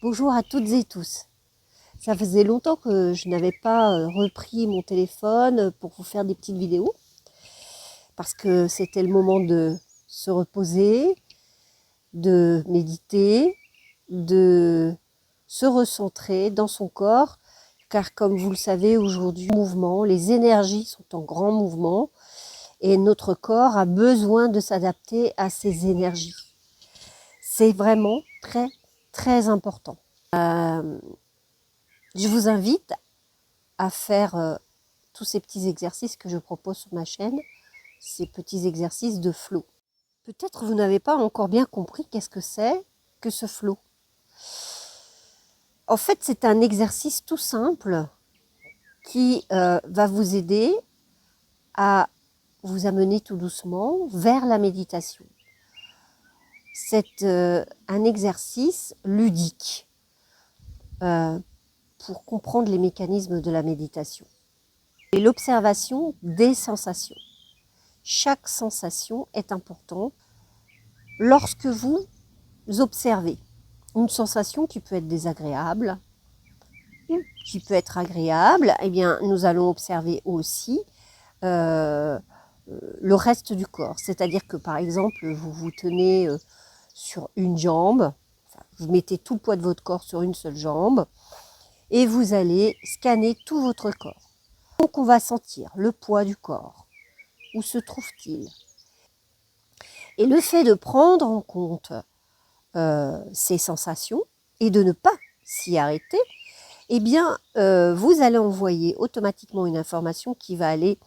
Bonjour à toutes et tous. Ça faisait longtemps que je n'avais pas repris mon téléphone pour vous faire des petites vidéos parce que c'était le moment de se reposer, de méditer, de se recentrer dans son corps car comme vous le savez aujourd'hui, les énergies sont en grand mouvement et notre corps a besoin de s'adapter à ces énergies. C'est vraiment très très important. Je vous invite à faire tous ces petits exercices que je propose sur ma chaîne, ces petits exercices de flow. Peut-être vous n'avez pas encore bien compris qu'est-ce que c'est que ce flow. En fait, c'est un exercice tout simple qui va vous aider à vous amener tout doucement vers la méditation. C'est un exercice ludique pour comprendre les mécanismes de la méditation. Et l'observation des sensations. Chaque sensation est importante. Lorsque vous observez une sensation qui peut être désagréable, ou qui peut être agréable, eh bien, nous allons observer aussi le reste du corps. C'est-à-dire que, par exemple, vous vous tenez sur une jambe, vous mettez tout le poids de votre corps sur une seule jambe, et vous allez scanner tout votre corps. Donc, on va sentir le poids du corps. Où se trouve-t-il? Et le fait de prendre en compte ces sensations et de ne pas s'y arrêter, eh bien, vous allez envoyer automatiquement une information qui va aller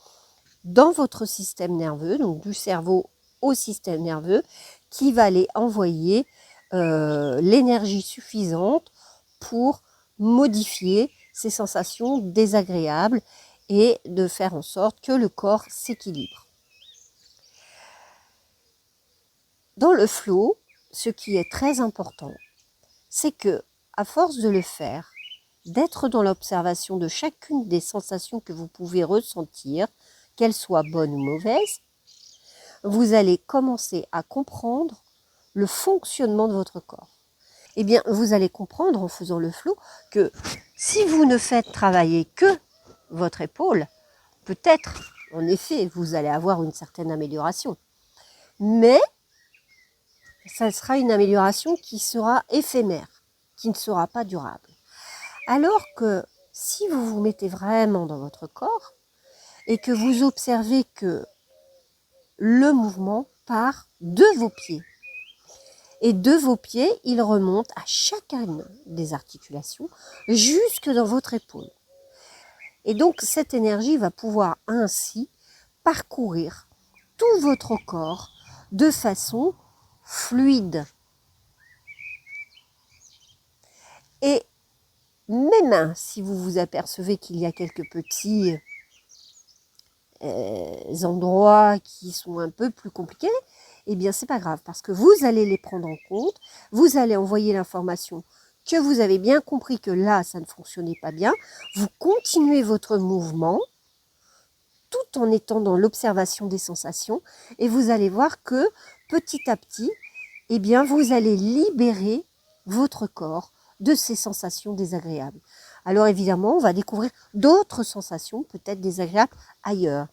dans votre système nerveux, donc du cerveau au système nerveux, qui va aller envoyer l'énergie suffisante pour modifier ces sensations désagréables et de faire en sorte que le corps s'équilibre. Dans le flow, ce qui est très important, c'est que, à force de le faire, d'être dans l'observation de chacune des sensations que vous pouvez ressentir, qu'elles soient bonnes ou mauvaises, vous allez commencer à comprendre le fonctionnement de votre corps. Eh bien, vous allez comprendre en faisant le flow que si vous ne faites travailler que votre épaule, peut-être, en effet, vous allez avoir une certaine amélioration. Mais ça sera une amélioration qui sera éphémère, qui ne sera pas durable. Alors que si vous vous mettez vraiment dans votre corps et que vous observez que le mouvement part de vos pieds, et de vos pieds, il remonte à chacune des articulations jusque dans votre épaule. Et donc cette énergie va pouvoir ainsi parcourir tout votre corps de façon fluide. Et même si vous vous apercevez qu'il y a quelques petits endroits qui sont un peu plus compliqués, eh bien c'est pas grave parce que vous allez les prendre en compte, vous allez envoyer l'information que vous avez bien compris que là ça ne fonctionnait pas bien, vous continuez votre mouvement tout en étant dans l'observation des sensations et vous allez voir que petit à petit, eh bien vous allez libérer votre corps de ces sensations désagréables. Alors évidemment, on va découvrir d'autres sensations, peut-être désagréables ailleurs.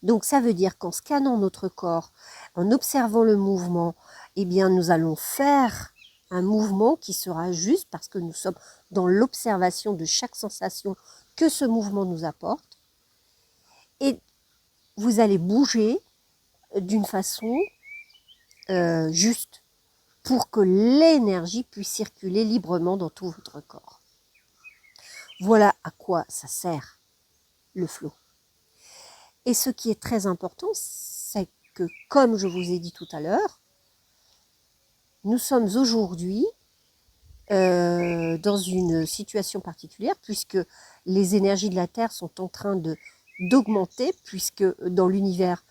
Donc ça veut dire qu'en scannant notre corps, en observant le mouvement, eh bien nous allons faire un mouvement qui sera juste parce que nous sommes dans l'observation de chaque sensation que ce mouvement nous apporte. Et vous allez bouger d'une façon juste pour que l'énergie puisse circuler librement dans tout votre corps. Voilà à quoi ça sert le flow. Et ce qui est très important, c'est que, comme je vous ai dit tout à l'heure, nous sommes aujourd'hui dans une situation particulière puisque les énergies de la Terre sont en train d'augmenter, puisque dans l'univers,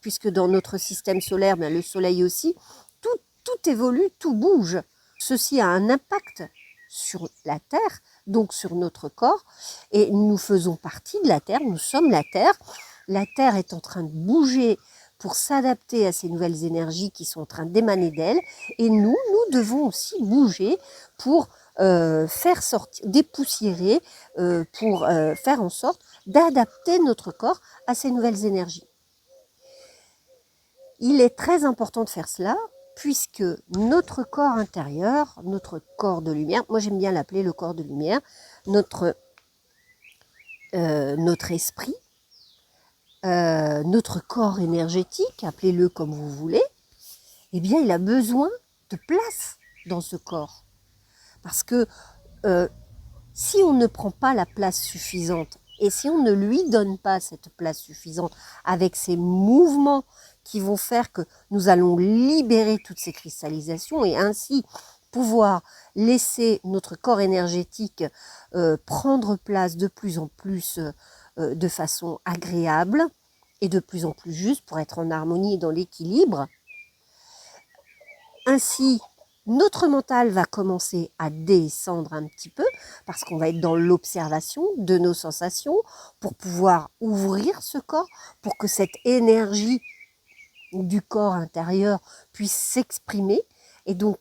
puisque dans notre système solaire, bien, le Soleil aussi, tout évolue, tout bouge. Ceci a un impact sur la Terre, donc sur notre corps, et nous faisons partie de la Terre, nous sommes la Terre. La Terre est en train de bouger pour s'adapter à ces nouvelles énergies qui sont en train d'émaner d'elle. Et nous devons aussi bouger pour faire sortir, dépoussiérer, pour faire en sorte d'adapter notre corps à ces nouvelles énergies. Il est très important de faire cela, puisque notre corps intérieur, notre corps de lumière, moi j'aime bien l'appeler le corps de lumière, notre esprit, notre corps énergétique, appelez-le comme vous voulez, eh bien il a besoin de place dans ce corps. Parce que si on ne prend pas la place suffisante et si on ne lui donne pas cette place suffisante avec ces mouvements qui vont faire que nous allons libérer toutes ces cristallisations et ainsi pouvoir laisser notre corps énergétique prendre place de plus en plus de façon agréable et de plus en plus juste pour être en harmonie et dans l'équilibre. Ainsi, notre mental va commencer à descendre un petit peu parce qu'on va être dans l'observation de nos sensations pour pouvoir ouvrir ce corps, pour que cette énergie du corps intérieur puisse s'exprimer. Et donc,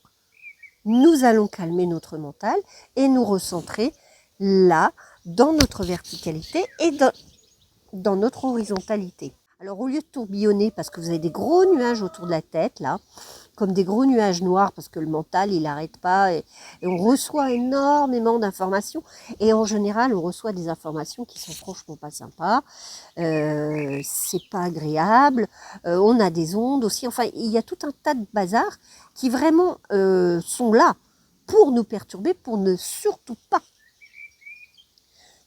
nous allons calmer notre mental et nous recentrer là, dans notre verticalité et dans notre horizontalité. Alors, au lieu de tourbillonner, parce que vous avez des gros nuages autour de la tête, là, comme des gros nuages noirs, parce que le mental, il n'arrête pas, et on reçoit énormément d'informations, et en général, on reçoit des informations qui sont franchement pas sympas, c'est pas agréable, on a des ondes aussi, enfin, il y a tout un tas de bazar qui vraiment sont là pour nous perturber, pour ne surtout pas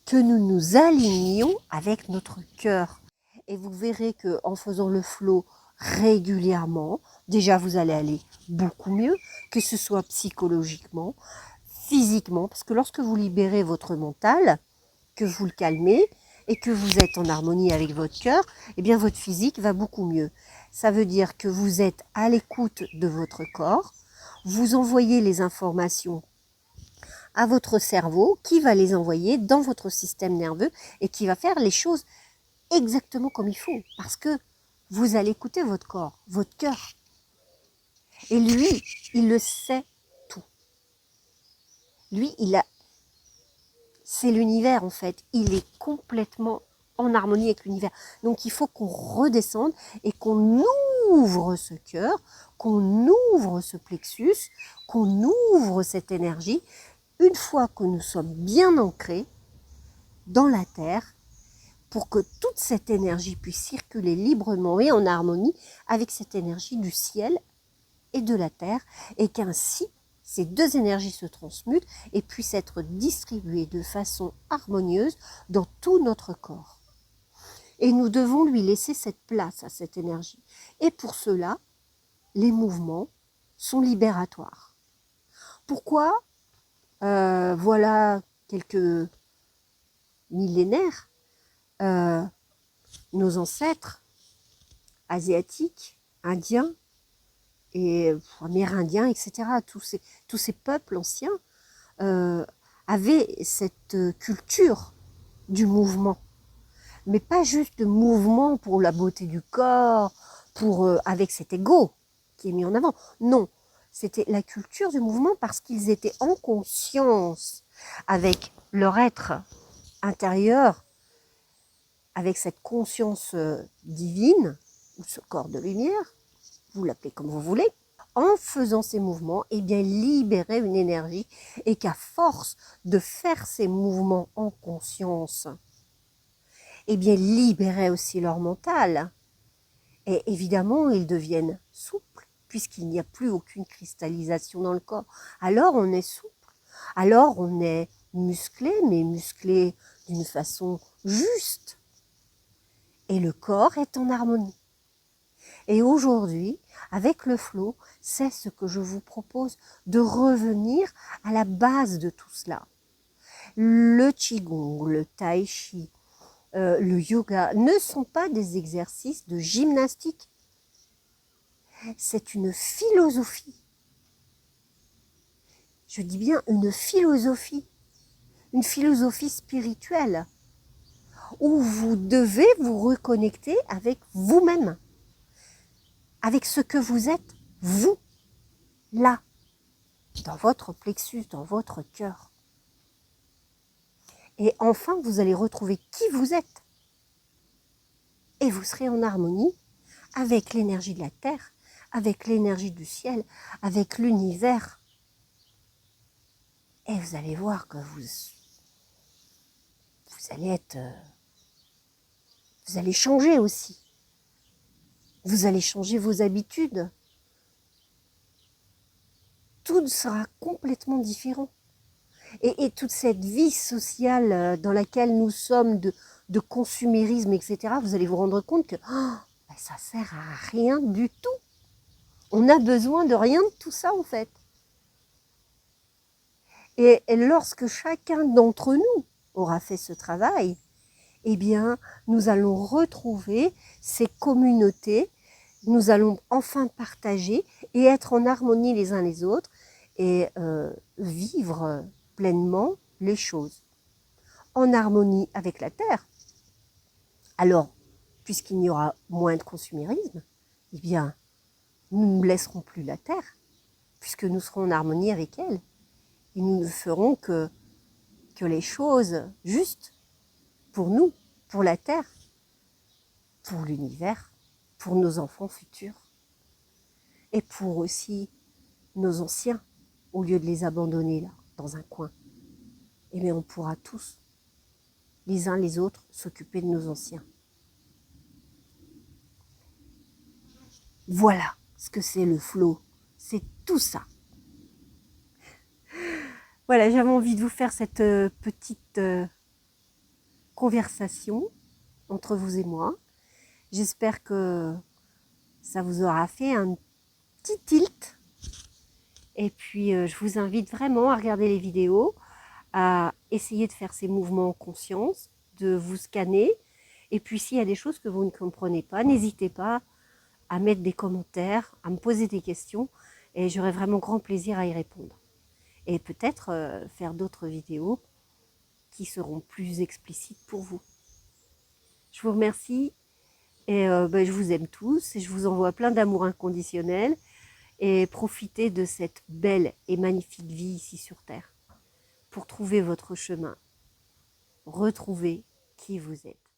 que nous nous alignions avec notre cœur. Et vous verrez qu'en faisant le flow régulièrement, déjà vous allez aller beaucoup mieux, que ce soit psychologiquement, physiquement, parce que lorsque vous libérez votre mental, que vous le calmez et que vous êtes en harmonie avec votre cœur, eh bien votre physique va beaucoup mieux. Ça veut dire que vous êtes à l'écoute de votre corps, vous envoyez les informations à votre cerveau qui va les envoyer dans votre système nerveux et qui va faire les choses exactement comme il faut, parce que vous allez écouter votre corps, votre cœur. Et lui, il le sait tout. Lui, c'est l'univers en fait. Il est complètement en harmonie avec l'univers. Donc il faut qu'on redescende et qu'on ouvre ce cœur, qu'on ouvre ce plexus, qu'on ouvre cette énergie. Une fois que nous sommes bien ancrés dans la terre, pour que toute cette énergie puisse circuler librement et en harmonie avec cette énergie du ciel et de la terre, et qu'ainsi ces deux énergies se transmutent et puissent être distribuées de façon harmonieuse dans tout notre corps. Et nous devons lui laisser cette place à cette énergie. Et pour cela, les mouvements sont libératoires. Pourquoi voilà quelques millénaires, nos ancêtres asiatiques, indiens et amérindiens, etc., tous ces peuples anciens avaient cette culture du mouvement. Mais pas juste de mouvement pour la beauté du corps, avec cet ego qui est mis en avant. Non, c'était la culture du mouvement parce qu'ils étaient en conscience avec leur être intérieur, avec cette conscience divine, ou ce corps de lumière, vous l'appelez comme vous voulez, en faisant ces mouvements, eh bien, libérer une énergie et qu'à force de faire ces mouvements en conscience, eh bien, libérer aussi leur mental. Et évidemment, ils deviennent souples, puisqu'il n'y a plus aucune cristallisation dans le corps. Alors, on est souple. Alors, on est musclé, mais musclé d'une façon juste. Et le corps est en harmonie. Et aujourd'hui, avec le flow, c'est ce que je vous propose, de revenir à la base de tout cela. Le qigong, le tai chi, le yoga ne sont pas des exercices de gymnastique. C'est une philosophie. Je dis bien une philosophie spirituelle, où vous devez vous reconnecter avec vous-même. avec ce que vous êtes, vous, là, dans votre plexus, dans votre cœur. Et enfin, vous allez retrouver qui vous êtes. Et vous serez en harmonie avec l'énergie de la terre, avec l'énergie du ciel, avec l'univers. Et vous allez voir que vous allez changer aussi. Vous allez changer vos habitudes. Tout sera complètement différent. Et toute cette vie sociale dans laquelle nous sommes de consumérisme, etc., vous allez vous rendre compte que ça sert à rien du tout. On a besoin de rien de tout ça en fait. Et lorsque chacun d'entre nous aura fait ce travail, eh bien, nous allons retrouver ces communautés, nous allons enfin partager et être en harmonie les uns les autres et vivre pleinement les choses en harmonie avec la terre. Alors, puisqu'il y aura moins de consumérisme, eh bien, nous ne laisserons plus la terre, puisque nous serons en harmonie avec elle. Et nous ne ferons que les choses justes pour nous, pour la terre, pour l'univers, pour nos enfants futurs et pour aussi nos anciens, au lieu de les abandonner là, dans un coin. Eh bien, on pourra tous, les uns les autres, s'occuper de nos anciens. Voilà ce que c'est le flow, c'est tout ça. Voilà, j'avais envie de vous faire cette petite conversation entre vous et moi. J'espère que ça vous aura fait un petit tilt. Et puis, je vous invite vraiment à regarder les vidéos, à essayer de faire ces mouvements en conscience, de vous scanner. Et puis, s'il y a des choses que vous ne comprenez pas, n'hésitez pas à mettre des commentaires, à me poser des questions. Et j'aurai vraiment grand plaisir à y répondre. Et peut-être faire d'autres vidéos qui seront plus explicites pour vous. Je vous remercie et je vous aime tous et je vous envoie plein d'amour inconditionnel et profitez de cette belle et magnifique vie ici sur Terre pour trouver votre chemin, retrouver qui vous êtes.